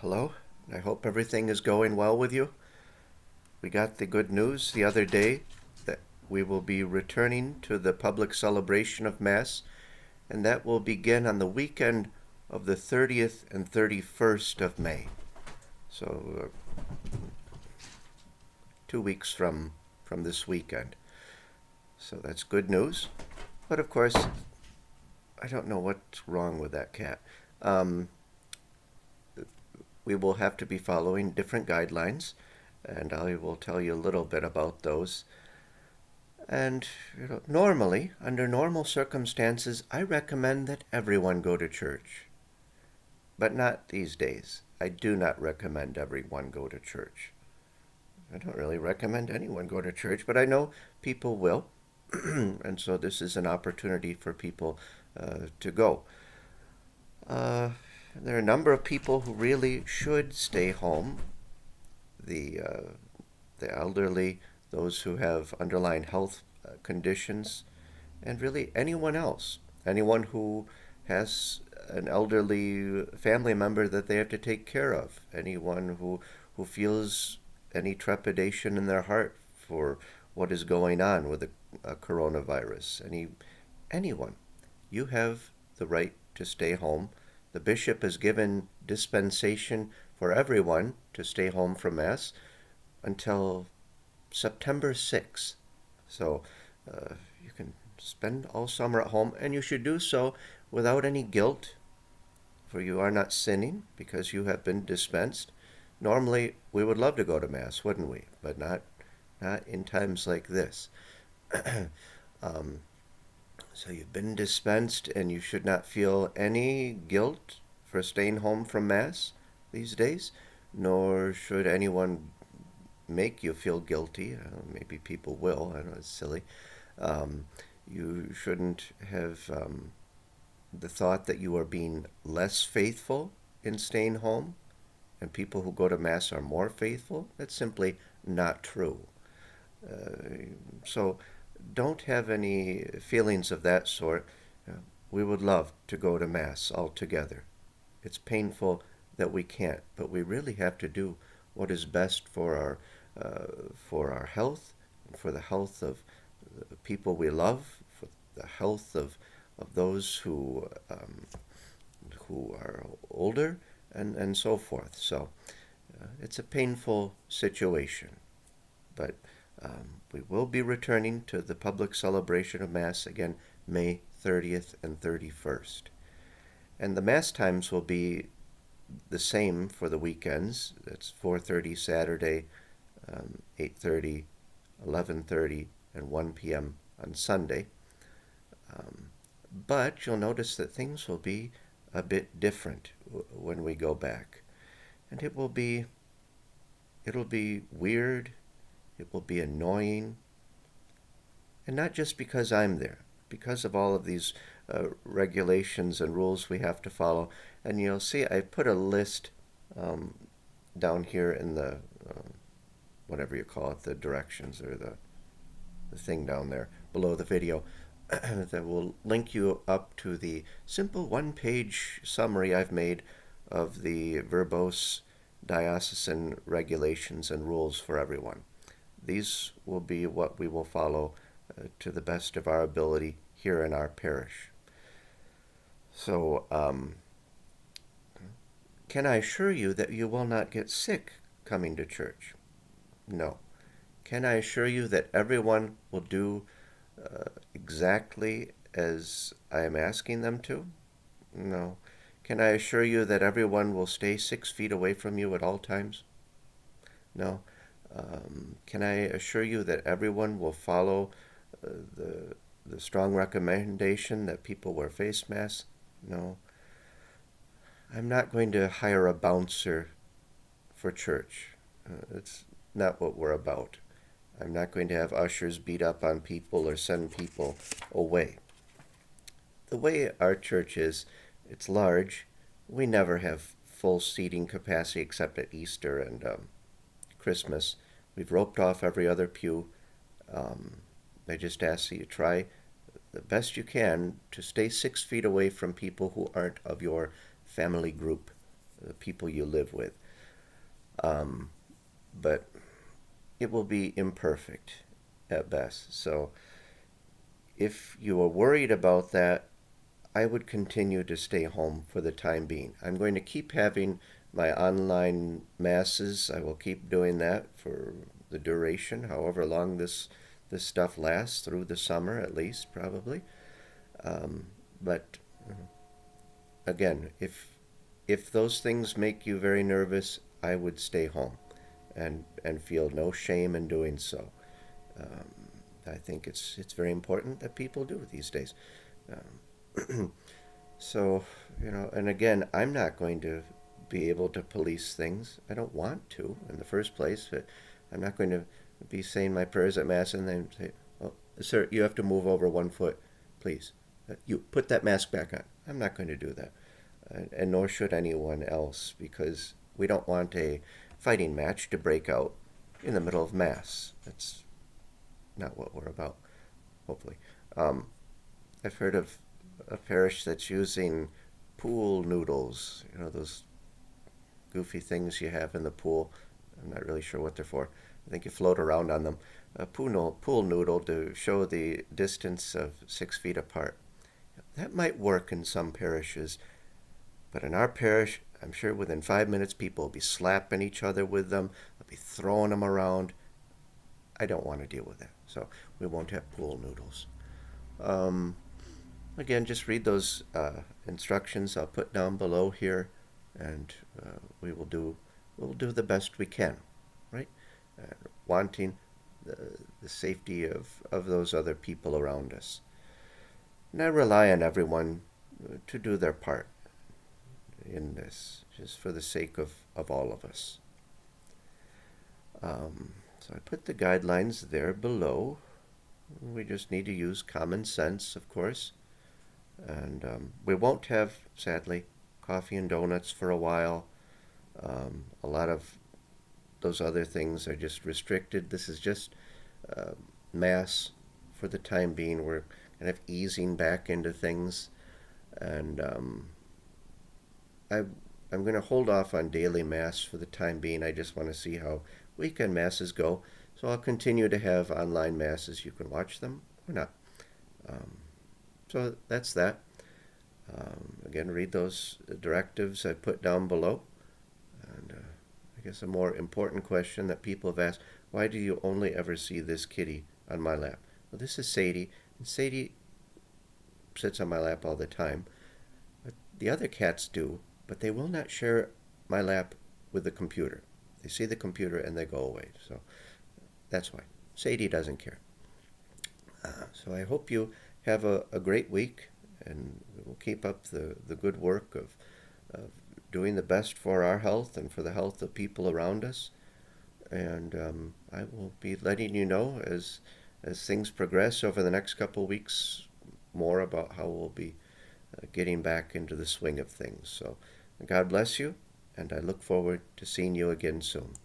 Hello. I hope everything is going well with you. We got the good news the other day that we will be returning to the public celebration of Mass, and that will begin on the weekend of the 30th and 31st of May. So, 2 weeks from this weekend. So that's good news. But of course, I don't know what's wrong with that cat. Um, we will have to be following different guidelines, and I will tell you a little bit about those. And normally, under normal circumstances, I recommend that everyone go to church. But not these days. I do not recommend everyone go to church. I don't really recommend anyone go to church, but I know people will. And so this is an opportunity for people to go. Uh, there are a number of people who really should stay home. The the elderly, those who have underlying health conditions, and really anyone else, anyone who has an elderly family member that they have to take care of, anyone who feels any trepidation in their heart for what is going on with a coronavirus, anyone. You have the right to stay home. The bishop has given dispensation for everyone to stay home from Mass until September 6th. So you can spend all summer at home, and you should do so without any guilt, for you are not sinning because you have been dispensed. Normally, we would love to go to Mass, wouldn't we? But not in times like this. um, so you've been dispensed, and you should not feel any guilt for staying home from Mass these days, nor should anyone make you feel guilty. Maybe people will. I know it's silly. Um, you shouldn't have the thought that you are being less faithful in staying home and people who go to Mass are more faithful. That's simply not true. So don't have any feelings of that sort. We would love to go to Mass all together. It's painful that we can't, but we really have to do what is best for our health, and for the health of the people we love, for the health of those who are older, and so forth. So it's a painful situation, but we will be returning to the public celebration of Mass again May 30th and 31st. And the Mass times will be the same for the weekends. That's 4:30 Saturday, 8:30, 11:30, and 1 p.m. on Sunday. But you'll notice that things will be a bit different when we go back. And it'll be weird, it will be annoying, and not just because I'm there, because of all of these regulations and rules we have to follow. And you'll see I put a list down here in the whatever you call it, the directions or the thing down there below the video that will link you up to the simple one-page summary I've made of the verbose diocesan regulations and rules for everyone. These will be what we will follow to the best of our ability here in our parish. So, can I assure you that you will not get sick coming to church? No. Can I assure you that everyone will do exactly as I am asking them to? No. Can I assure you that everyone will stay 6 feet away from you at all times? No. Can I assure you that everyone will follow the strong recommendation that people wear face masks? No. I'm not going to hire a bouncer for church. It's not what we're about. I'm not going to have ushers beat up on people or send people away. The way our church is, it's large. We never have full seating capacity except at Easter and Christmas. We've roped off every other pew. I just ask that you try the best you can to stay 6 feet away from people who aren't of your family group. the people you live with. Um, but it will be imperfect at best. So if you are worried about that, I would continue to stay home for the time being. I'm going to keep having my online masses. I will keep doing that for the duration, however long this stuff lasts, through the summer at least, probably. But again, if those things make you very nervous, I would stay home and feel no shame in doing so. Um, I think it's very important that people do these days. So, and again, I'm not going to be able to police things. I don't want to in the first place. I'm not going to be saying my prayers at Mass and then say, "Oh, sir, you have to move over 1 foot, please. You put that mask back on." I'm not going to do that. And nor should anyone else, because we don't want a fighting match to break out in the middle of Mass. That's not what we're about, hopefully. Um, I've heard of a parish that's using pool noodles, those goofy things you have in the pool. I'm not really sure what they're for. I think you float around on them. A pool noodle to show the distance of 6 feet apart. That might work in some parishes, but in our parish, I'm sure within 5 minutes people will be slapping each other with them, they'll be throwing them around. I don't want to deal with that, so we won't have pool noodles. Um, Again, just read those instructions I'll put down below here, and we'll do the best we can, right? Wanting the safety of those other people around us. And I rely on everyone to do their part in this, just for the sake of all of us. So I put the guidelines there below. We just need to use common sense, of course. And we won't have, sadly, coffee and donuts for a while. A lot of those other things are just restricted. This is just uh, Mass for the time being. We're kind of easing back into things. And I, I'm going to hold off on daily Mass for the time being. I just want to see how weekend Masses go. So I'll continue to have online Masses. You can watch them or not. Um, so that's that. Again, read those directives I put down below. And I guess a more important question that people have asked: why do you only ever see this kitty on my lap? Well, this is Sadie, and Sadie sits on my lap all the time. But the other cats do, but they will not share my lap with the computer. They see the computer and they go away. So that's why. Sadie doesn't care. So I hope you have a great week, and we'll keep up the good work of doing the best for our health and for the health of people around us. And I will be letting you know as things progress over the next couple of weeks more about how we'll be getting back into the swing of things. So God bless you, and I look forward to seeing you again soon.